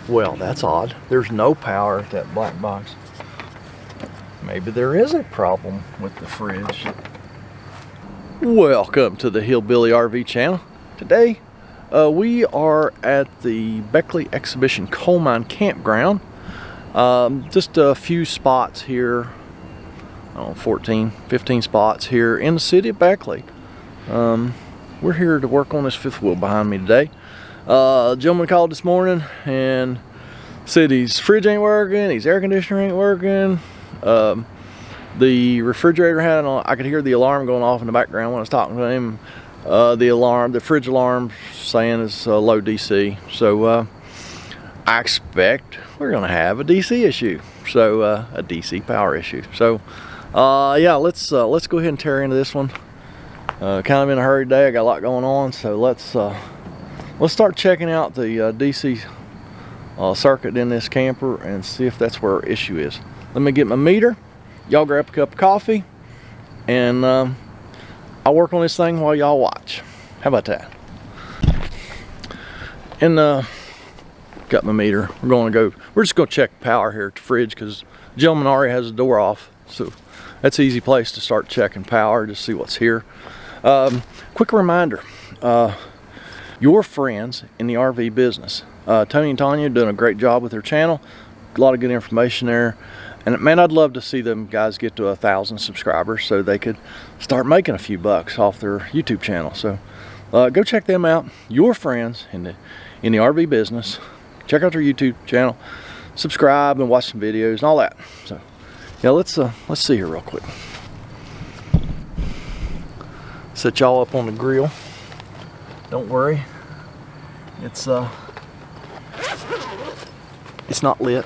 Well, that's odd. There's no power at that black box. Maybe there is a problem with the fridge. Welcome to the Hillbilly RV channel. Today we are at the Beckley Exhibition Coal Mine Campground. Just a few spots here, 14, 15 spots here in the city of Beckley. We're here to work on this fifth wheel behind me today. A gentleman called this morning and said his fridge ain't working, his air conditioner ain't working. The refrigerator had I could hear the alarm going off in the background when I was talking to him. The fridge alarm saying it's low DC. So I expect we're gonna have a DC issue. So a DC power issue. So yeah, let's go ahead and tear into this one. Kind of in a hurry today. I got a lot going on, so let's start checking out the DC circuit in this camper and see if that's where our issue is. Let me get my meter. Y'all grab a cup of coffee, and I'll work on this thing while y'all watch. How about that? And got my meter. We're just gonna check power here at the fridge because the gentleman already has the door off, so that's an easy place to start checking power, just see what's here. Quick reminder, your friends in the RV business, Tony and Tanya, are doing a great job with their channel. A lot of good information there. And man, I'd love to see them guys get to 1,000 subscribers so they could start making a few bucks off their YouTube channel. So go check them out. Your friends in the RV business. Check out their YouTube channel. Subscribe and watch some videos and all that. So yeah, let's see here real quick. Set y'all up on the grill. Don't worry, it's not lit.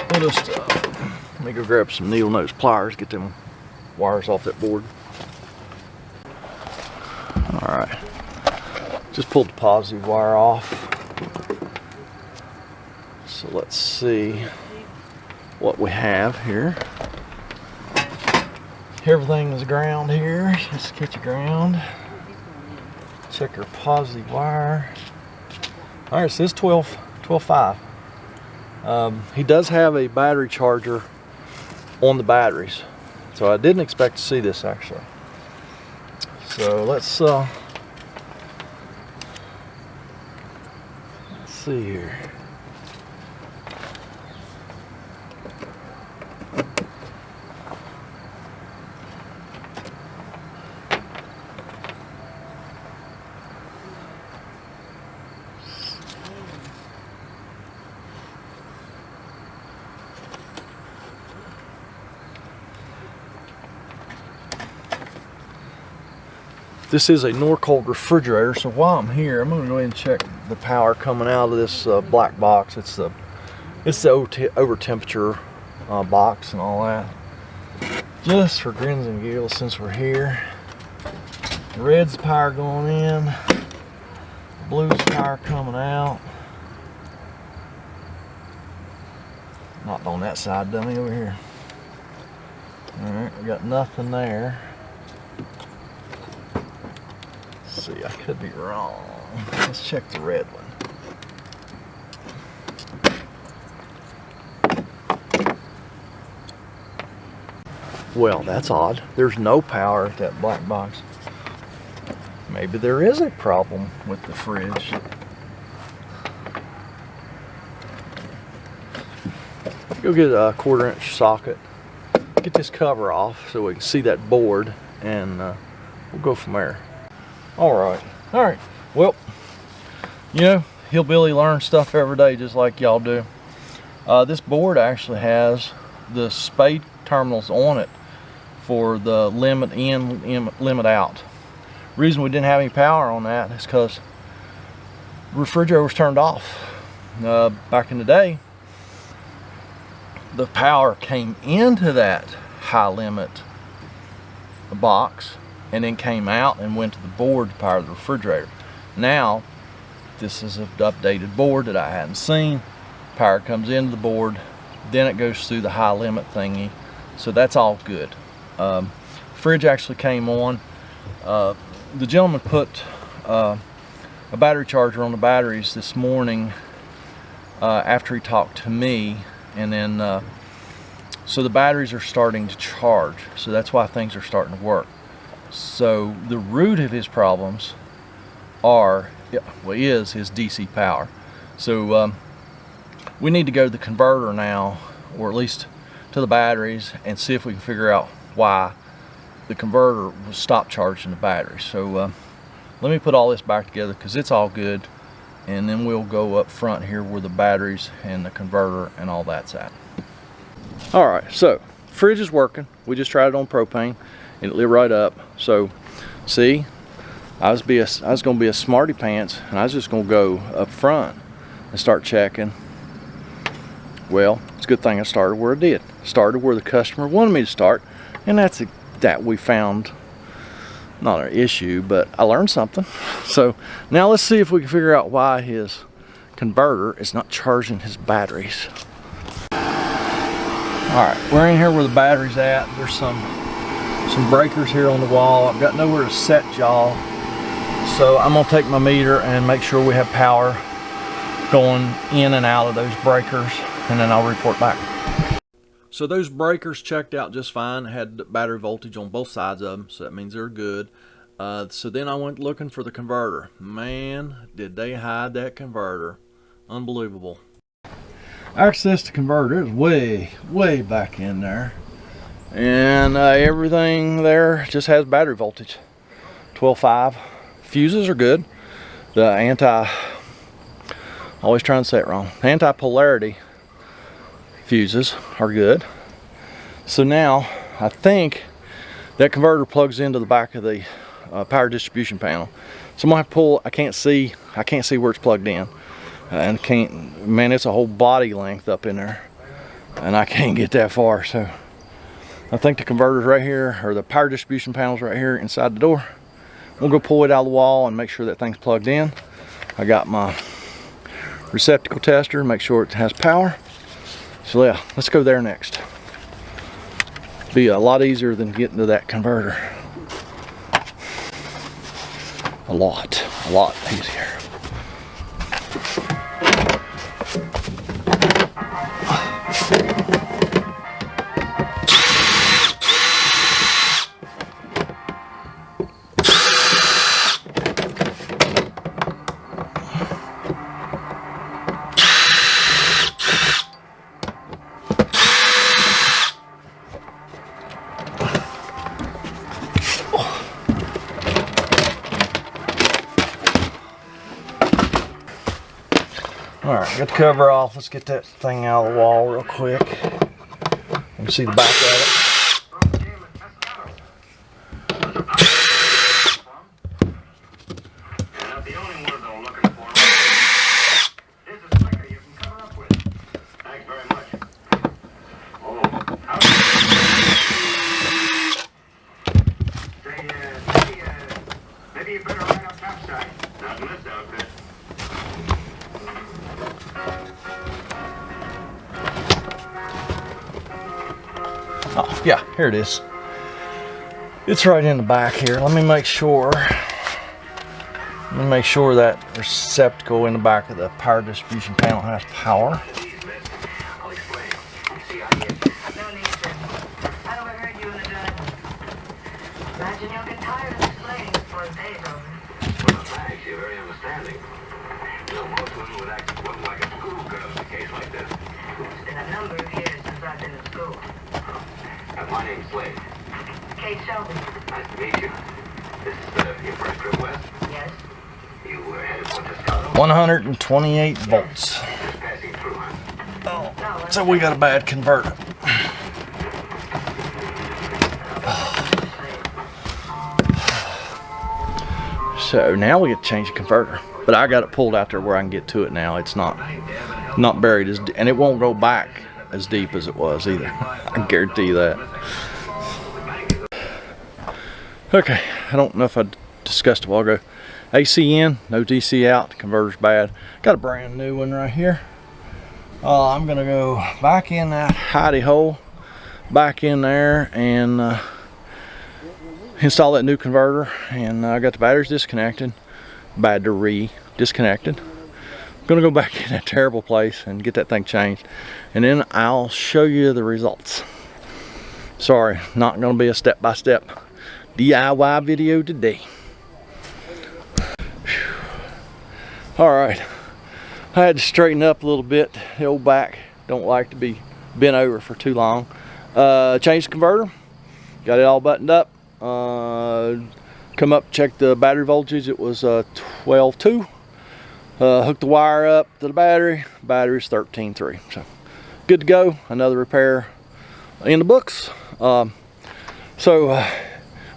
We'll just let me go grab some needle nose pliers, get them wires off that board. All right, just pulled the positive wire off. So let's see what we have here. Everything is ground here. Let's get the ground. Check our positive wire. All right, so it's 12.5. He does have a battery charger on the batteries, so I didn't expect to see this actually. So let's see here. This is a Norcold refrigerator, so while I'm here, I'm going to go ahead and check the power coming out of this black box. It's the over temperature box and all that. Just for grins and giggles, since we're here. The red's power going in, the blue's power coming out. Not on that side, dummy, over here. All right, we got nothing there. See, I could be wrong. Let's check the red one. Well, that's odd. There's no power at that black box. Maybe there is a problem with the fridge. Go get a 1/4-inch socket. Get this cover off so we can see that board, and we'll go from there. All right. Well, you know, Hillbilly learns stuff every day just like y'all do. This board actually has the spade terminals on it for the limit in, limit out. Reason we didn't have any power on that is because the refrigerator was turned off. Back in the day, the power came into that high limit box and then came out and went to the board to power the refrigerator. Now This is an updated board that I hadn't seen. Power comes into the board, then it goes through the high limit thingy, so that's all good. Fridge actually came on. The gentleman put a battery charger on the batteries this morning after he talked to me, and then so the batteries are starting to charge, so that's why things are starting to work. So the root of his problems is his DC power. So we need to go to the converter now, or at least to the batteries, and see if we can figure out why the converter will stop charging the batteries. So let me put all this back together because it's all good, and then we'll go up front here where the batteries and the converter and all that's at. All right, so fridge is working. We just tried it on propane. It lit right up. So see, I was gonna be a smarty pants, and I was just gonna go up front and start checking. Well, it's a good thing I started where I did. Started where the customer wanted me to start, and that's that we found not an issue, but I learned something. So now let's see if we can figure out why his converter is not charging his batteries. All right, we're in here where the battery's at. There's some breakers here on the wall. I've got nowhere to set y'all, so I'm gonna take my meter and make sure we have power going in and out of those breakers, and then I'll report back. So those breakers checked out just fine. Had battery voltage on both sides of them, so that means they're good. So then I went looking for the converter. Man, did they hide that converter. Unbelievable. Access to converter is way back in there. And everything there just has battery voltage. 12.5. Fuses are good. The always trying to say it wrong. Anti-polarity fuses are good. So now I think that converter plugs into the back of the power distribution panel. So I'm gonna have to pull. I can't see where it's plugged in, and man, it's a whole body length up in there, and I can't get that far. So I think the converter's right here, or the power distribution panel's right here inside the door. We'll go pull it out of the wall and make sure that thing's plugged in. I got my receptacle tester, make sure it has power. So yeah, let's go there next. Be a lot easier than getting to that converter. A lot easier. All right, got the cover off. Let's get that thing out of the wall real quick. You can see the back of it. The only word I'm looking for is a sticker you can cover up with. Thanks very much. Oh, maybe you better ride up topside. Not in this outfit. Oh, yeah, here it is. It's right in the back here. Let me make sure that receptacle in the back of the power distribution panel has power. Imagine you'll get tired of explaining before the day's over. Well, thanks. You're very understanding. You know, most women would act like a schoolgirl in a case like this. It's been a number of years since I've been in school. My name's Slade. Kate Shelby. Nice to meet you. This is your first trip west? Yes. You were headed for Tuscano? 128 volts. Just passing through, huh? Oh, so we got a bad converter. So now we get to change the converter, but I got it pulled out there where I can get to it now. It's not buried as and it won't go back as deep as it was either. I can guarantee you that. Okay, I don't know if I discussed a while ago. AC in, no DC out, converter's bad. Got a brand new one right here. I'm gonna go back in that hidey hole, back in there, and install that new converter. And I got the batteries disconnected, battery disconnected. I'm gonna go back in that terrible place and get that thing changed, and then I'll show you the results. Sorry, not gonna be a step-by-step DIY video today. Alright, I had to straighten up a little bit. The old back don't like to be bent over for too long. Changed the converter, got it all buttoned up. Come up, check the battery voltage. It was 12.2. Hooked the wire up to the battery. Battery's 13.3. So good to go. Another repair in the books. While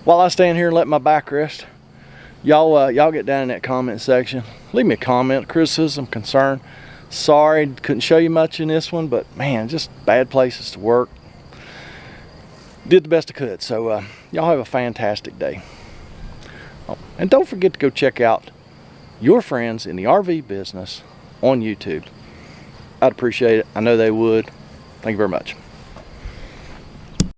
I stand here and let my back rest, y'all get down in that comment section. Leave me a comment, criticism, concern. Sorry, couldn't show you much in this one, but man, just bad places to work. Did the best I could. So y'all have a fantastic day. Oh, and don't forget to go check out your friends in the RV business on YouTube. I'd appreciate it. I know they would. Thank you very much.